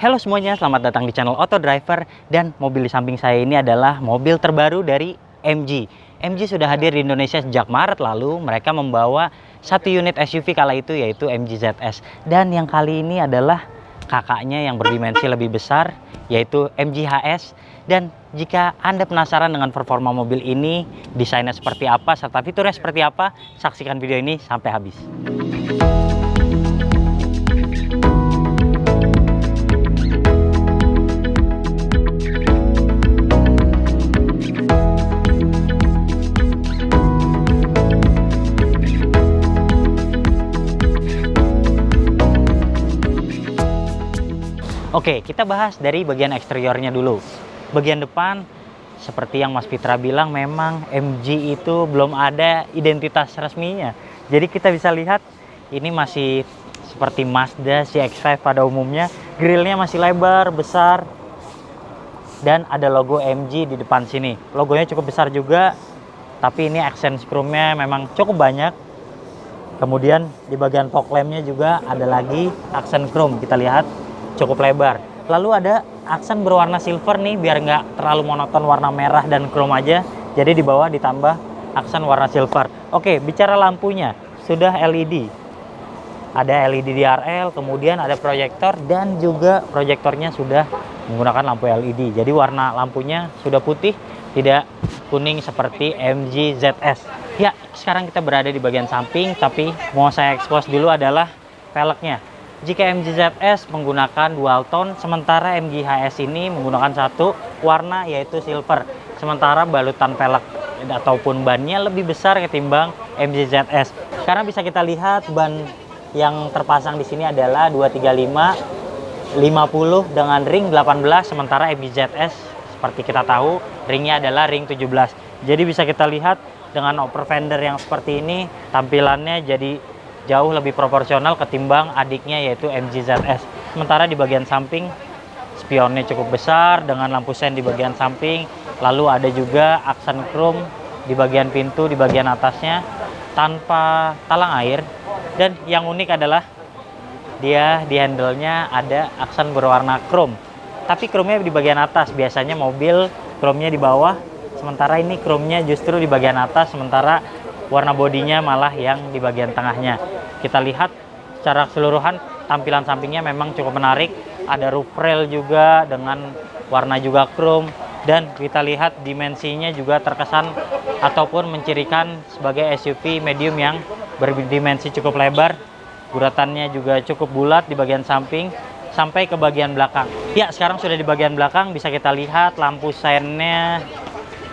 Halo semuanya, selamat datang di channel Auto Driver. Dan mobil di samping saya ini adalah mobil terbaru dari MG. MG sudah hadir di Indonesia sejak Maret lalu. Mereka membawa satu unit SUV kala itu, yaitu MG ZS. Dan yang kali ini adalah kakaknya yang berdimensi lebih besar, yaitu MG HS. Dan jika Anda penasaran dengan performa mobil ini, desainnya seperti apa, serta fiturnya seperti apa, saksikan video ini sampai habis. Oke, kita bahas dari bagian eksteriornya dulu. Bagian depan, seperti yang Mas Fitra bilang, memang MG itu belum ada identitas resminya. Jadi kita bisa lihat, ini masih seperti Mazda CX-5 pada umumnya. Grillnya masih lebar, besar, dan ada logo MG di depan sini. Logonya cukup besar juga, tapi ini accent chrome-nya memang cukup banyak. Kemudian di bagian fog lamp-nya juga ada lagi accent chrome, kita lihat cukup lebar. Lalu ada aksen berwarna silver nih, biar nggak terlalu monoton warna merah dan chrome aja. Jadi di bawah ditambah aksen warna silver. Oke, bicara lampunya, sudah LED. Ada LED DRL, kemudian ada proyektor, dan juga proyektornya sudah menggunakan lampu LED. Jadi warna lampunya sudah putih, tidak kuning seperti MG ZS. Ya, sekarang kita berada di bagian samping, tapi mau saya expose dulu adalah velgnya. Jika MG ZS menggunakan dual tone, sementara MG HS ini menggunakan satu warna, yaitu silver. Sementara balutan velg ataupun bannya lebih besar ketimbang MG ZS. Karena bisa kita lihat ban yang terpasang di sini adalah 235 50 dengan ring 18, sementara MG ZS seperti kita tahu ringnya adalah ring 17. Jadi bisa kita lihat dengan upper fender yang seperti ini, tampilannya jadi jauh lebih proporsional ketimbang adiknya, yaitu MG ZS. Sementara di bagian samping, spionnya cukup besar dengan lampu sen di bagian samping. Lalu ada juga aksen chrome di bagian pintu, di bagian atasnya, tanpa talang air. Dan yang unik adalah dia di handle-nya ada aksen berwarna chrome. Tapi chrome-nya di bagian atas. Biasanya mobil chrome-nya di bawah, sementara ini chrome-nya justru di bagian atas, sementara warna bodinya malah yang di bagian tengahnya. Kita lihat secara keseluruhan tampilan sampingnya memang cukup menarik. Ada roof rail juga dengan warna juga chrome, dan kita lihat dimensinya juga terkesan ataupun mencirikan sebagai SUV medium yang berdimensi cukup lebar. Guratannya juga cukup bulat di bagian samping sampai ke bagian belakang. Ya, sekarang sudah di bagian belakang, bisa kita lihat lampu sennya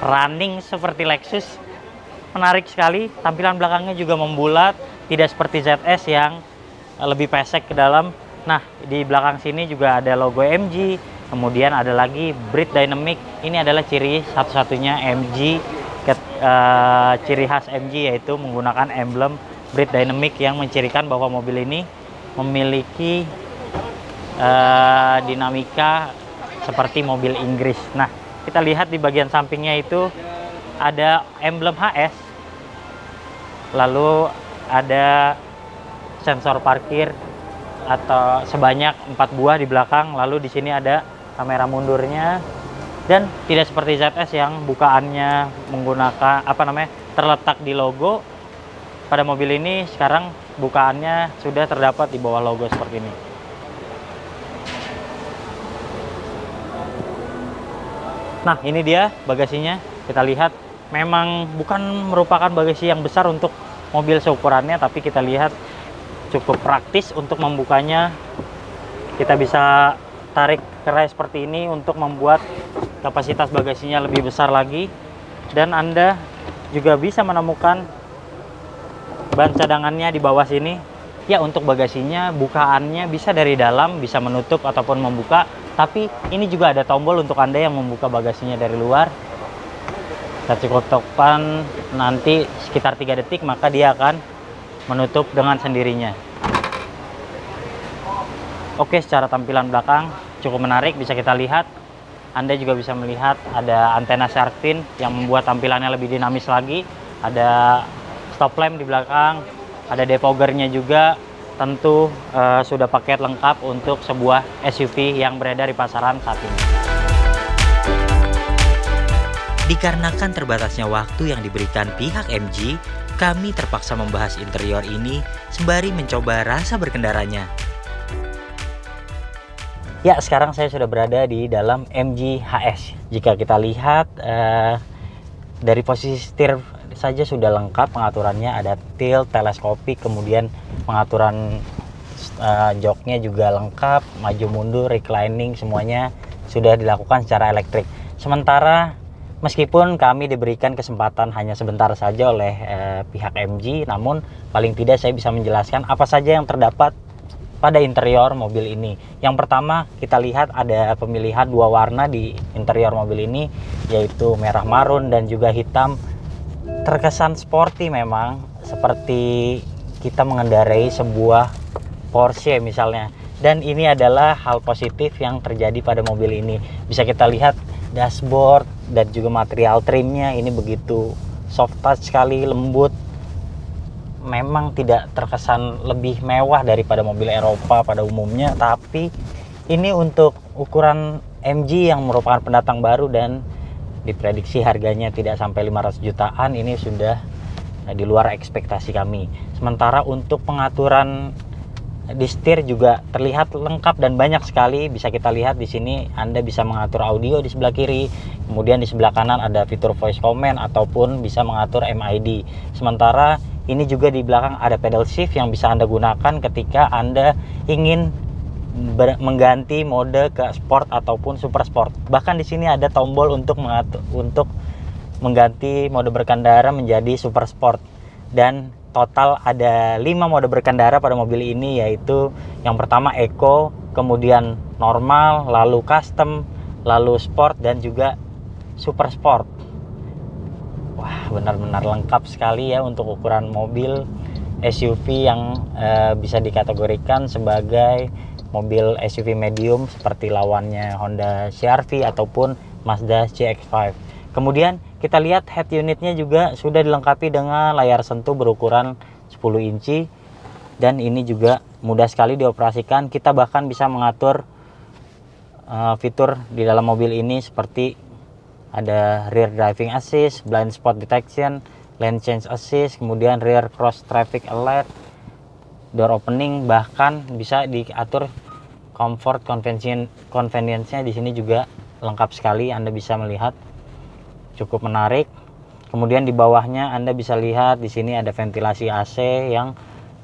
running seperti Lexus. Menarik sekali, tampilan belakangnya juga membulat, tidak seperti ZS yang lebih pesek ke dalam. Nah, di belakang sini juga ada logo MG, kemudian ada lagi Breathe Dynamic. Ini adalah ciri satu-satunya MG, ciri khas MG, yaitu menggunakan emblem Breathe Dynamic yang mencirikan bahwa mobil ini memiliki dinamika seperti mobil Inggris. Nah, kita lihat di bagian sampingnya itu ada emblem HS, lalu ada sensor parkir atau sebanyak 4 buah di belakang, lalu di sini ada kamera mundurnya, dan tidak seperti ZS yang bukaannya menggunakan terletak di logo. Pada mobil ini sekarang bukaannya sudah terdapat di bawah logo seperti ini. Nah, ini dia bagasinya. Kita lihat memang bukan merupakan bagasi yang besar untuk mobil seukurannya, tapi kita lihat cukup praktis untuk membukanya. Kita bisa tarik kerai seperti ini untuk membuat kapasitas bagasinya lebih besar lagi. Dan Anda juga bisa menemukan ban cadangannya di bawah sini. Ya, untuk bagasinya bukaannya bisa dari dalam, bisa menutup ataupun membuka. Tapi ini juga ada tombol untuk Anda yang membuka bagasinya dari luar. Kita cukup tekan nanti sekitar 3 detik, maka dia akan menutup dengan sendirinya. Oke, secara tampilan belakang cukup menarik, bisa kita lihat. Anda juga bisa melihat ada antena shark fin yang membuat tampilannya lebih dinamis lagi. Ada stop lamp di belakang, ada defoggernya juga, tentu sudah paket lengkap untuk sebuah SUV yang beredar di pasaran saat ini. Dikarenakan terbatasnya waktu yang diberikan pihak MG, kami terpaksa membahas interior ini sembari mencoba rasa berkendaranya. Ya, sekarang saya sudah berada di dalam MG HS. Jika kita lihat dari posisi setir saja sudah lengkap pengaturannya, ada tilt, teleskopik, kemudian pengaturan joknya juga lengkap, maju mundur, reclining, semuanya sudah dilakukan secara elektrik. Sementara meskipun kami diberikan kesempatan hanya sebentar saja oleh pihak MG, namun paling tidak saya bisa menjelaskan apa saja yang terdapat pada interior mobil ini. Yang pertama, kita lihat ada pemilihan dua warna di interior mobil ini, yaitu merah marun dan juga hitam. Terkesan sporty memang, seperti kita mengendarai sebuah Porsche misalnya. Dan ini adalah hal positif yang terjadi pada mobil ini. Bisa kita lihat dashboard dan juga material trimnya ini begitu soft touch sekali, lembut. Memang tidak terkesan lebih mewah daripada mobil Eropa pada umumnya, tapi ini untuk ukuran MG yang merupakan pendatang baru dan diprediksi harganya tidak sampai 500 jutaan, ini sudah di luar ekspektasi kami. Sementara untuk pengaturan di setir juga terlihat lengkap dan banyak sekali. Bisa kita lihat di sini, Anda bisa mengatur audio di sebelah kiri, kemudian di sebelah kanan ada fitur voice command ataupun bisa mengatur MID. Sementara ini juga di belakang ada pedal shift yang bisa Anda gunakan ketika Anda ingin mengganti mode ke sport ataupun super sport. Bahkan di sini ada tombol untuk mengganti mode berkendara menjadi super sport. Dan total ada 5 mode berkendara pada mobil ini, yaitu yang pertama Eco, kemudian normal, lalu custom, lalu sport dan juga super sport. Wah, benar-benar lengkap sekali ya untuk ukuran mobil SUV yang bisa dikategorikan sebagai mobil SUV medium seperti lawannya Honda CR-V ataupun Mazda CX-5. Kemudian kita lihat head unitnya juga sudah dilengkapi dengan layar sentuh berukuran 10 inci dan ini juga mudah sekali dioperasikan. Kita bahkan bisa mengatur fitur di dalam mobil ini seperti ada rear driving assist, blind spot detection, lane change assist, kemudian rear cross traffic alert, door opening, bahkan bisa diatur comfort convenience-nya di sini juga lengkap sekali. Anda bisa melihat cukup menarik. Kemudian di bawahnya Anda bisa lihat di sini ada ventilasi AC yang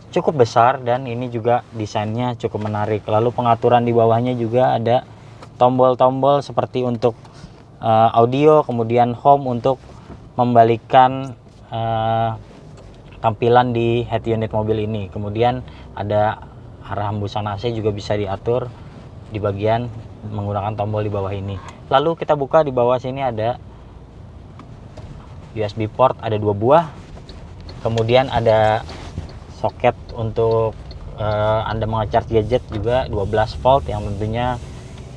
cukup besar dan ini juga desainnya cukup menarik. Lalu pengaturan di bawahnya juga ada tombol-tombol seperti untuk audio, kemudian home untuk membalikkan tampilan di head unit mobil ini. Kemudian ada arah hembusan AC juga bisa diatur di bagian menggunakan tombol di bawah ini. Lalu kita buka di bawah sini ada USB port, ada 2 buah. Kemudian ada soket untuk Anda menge-charge gadget juga 12 volt yang tentunya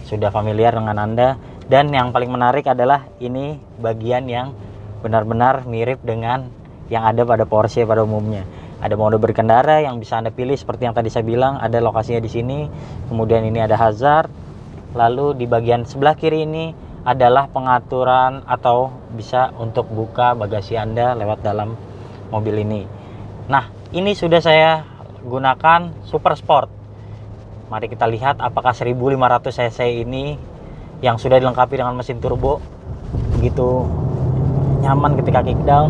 sudah familiar dengan Anda. Dan yang paling menarik adalah ini bagian yang benar-benar mirip dengan yang ada pada Porsche pada umumnya. Ada mode berkendara yang bisa Anda pilih seperti yang tadi saya bilang, ada lokasinya di sini. Kemudian ini ada hazard. Lalu di bagian sebelah kiri ini adalah pengaturan atau bisa untuk buka bagasi Anda lewat dalam mobil ini. Nah, ini sudah saya gunakan Super Sport. Mari kita lihat apakah 1500 cc ini yang sudah dilengkapi dengan mesin turbo begitu nyaman ketika kickdown.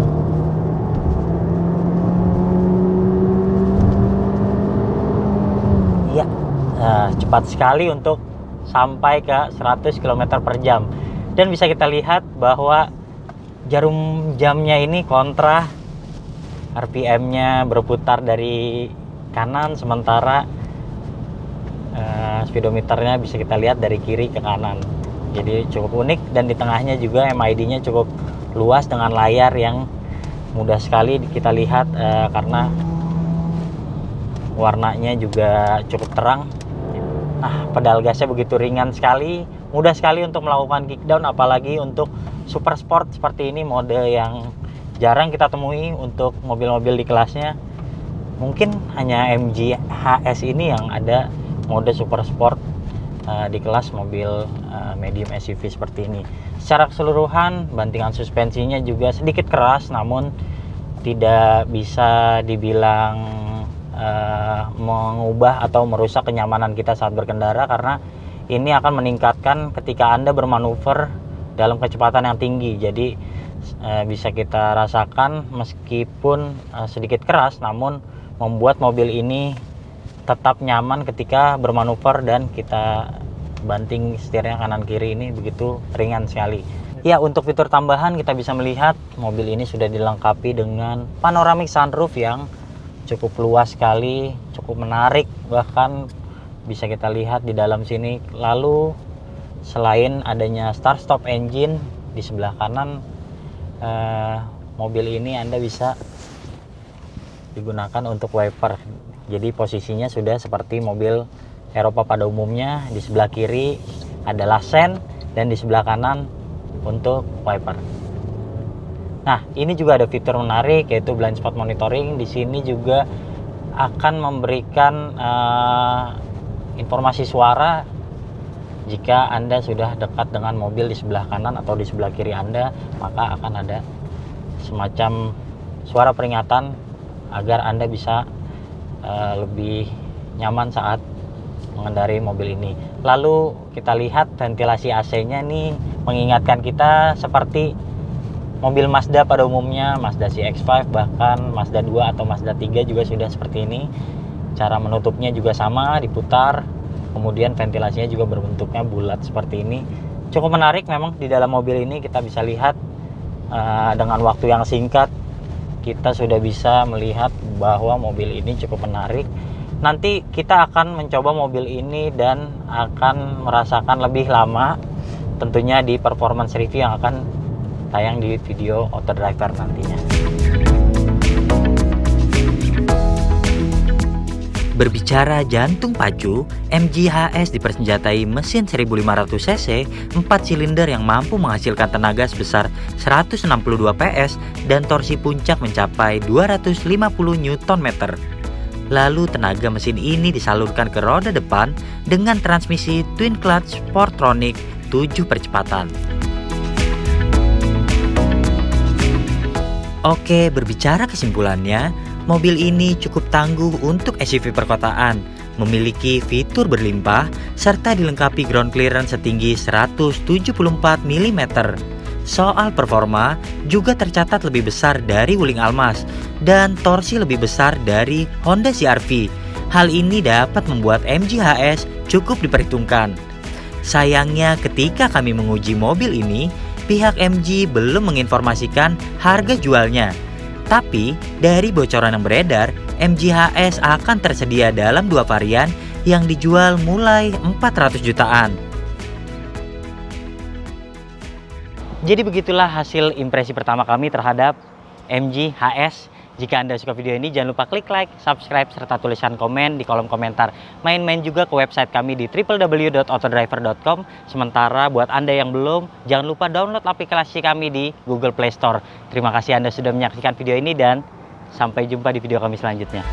Iya, cepat sekali untuk sampai ke 100 km per jam. Dan bisa kita lihat bahwa jarum jamnya ini kontra, RPM-nya berputar dari kanan, sementara speedometernya bisa kita lihat dari kiri ke kanan. Jadi cukup unik, dan di tengahnya juga MID-nya cukup luas dengan layar yang mudah sekali kita lihat karena warnanya juga cukup terang. Nah, pedal gasnya begitu ringan sekali, mudah sekali untuk melakukan kickdown, apalagi untuk super sport seperti ini, mode yang jarang kita temui untuk mobil-mobil di kelasnya. Mungkin hanya MG HS ini yang ada mode super sport di kelas mobil medium SUV seperti ini. Secara keseluruhan bantingan suspensinya juga sedikit keras, namun tidak bisa dibilang mengubah atau merusak kenyamanan kita saat berkendara, karena ini akan meningkatkan ketika Anda bermanuver dalam kecepatan yang tinggi. Jadi bisa kita rasakan meskipun sedikit keras, namun membuat mobil ini tetap nyaman ketika bermanuver dan kita banting setirnya kanan kiri ini begitu ringan sekali. Ya, untuk fitur tambahan kita bisa melihat mobil ini sudah dilengkapi dengan panoramic sunroof yang cukup luas sekali, cukup menarik, bahkan bisa kita lihat di dalam sini. Lalu selain adanya start stop engine di sebelah kanan mobil ini, Anda bisa digunakan untuk wiper. Jadi posisinya sudah seperti mobil Eropa pada umumnya. Di sebelah kiri adalah sen dan di sebelah kanan untuk wiper. Nah, ini juga ada fitur menarik yaitu blind spot monitoring. Di sini juga akan memberikan informasi suara jika Anda sudah dekat dengan mobil di sebelah kanan atau di sebelah kiri Anda, maka akan ada semacam suara peringatan agar Anda bisa lebih nyaman saat mengendarai mobil ini. Lalu kita lihat ventilasi AC-nya nih mengingatkan kita seperti mobil Mazda pada umumnya, Mazda CX-5, bahkan Mazda 2 atau Mazda 3 juga sudah seperti ini. Cara menutupnya juga sama, diputar, kemudian ventilasinya juga berbentuknya bulat seperti ini. Cukup menarik memang di dalam mobil ini. Kita bisa lihat dengan waktu yang singkat kita sudah bisa melihat bahwa mobil ini cukup menarik. Nanti kita akan mencoba mobil ini dan akan merasakan lebih lama, tentunya di performance review yang akan tayang di video Auto Driver nantinya. Berbicara jantung pacu, MG HS dipersenjatai mesin 1500 cc 4 silinder yang mampu menghasilkan tenaga sebesar 162 PS dan torsi puncak mencapai 250 Nm. Lalu tenaga mesin ini disalurkan ke roda depan dengan transmisi twin clutch Sportronic 7 percepatan. Oke, berbicara kesimpulannya, mobil ini cukup tangguh untuk SUV perkotaan, memiliki fitur berlimpah, serta dilengkapi ground clearance setinggi 174 mm. Soal performa, juga tercatat lebih besar dari Wuling Almas dan torsi lebih besar dari Honda CR-V. Hal ini dapat membuat MG HS cukup diperhitungkan. Sayangnya ketika kami menguji mobil ini, pihak MG belum menginformasikan harga jualnya. Tapi dari bocoran yang beredar, MG HS akan tersedia dalam 2 varian yang dijual mulai 400 jutaan. Jadi begitulah hasil impresi pertama kami terhadap MG HS. Jika Anda suka video ini, jangan lupa klik like, subscribe, serta tulisan komen di kolom komentar. Main-main juga ke website kami di www.autodriver.com. Sementara buat Anda yang belum, jangan lupa download aplikasi kami di Google Play Store. Terima kasih Anda sudah menyaksikan video ini dan sampai jumpa di video kami selanjutnya.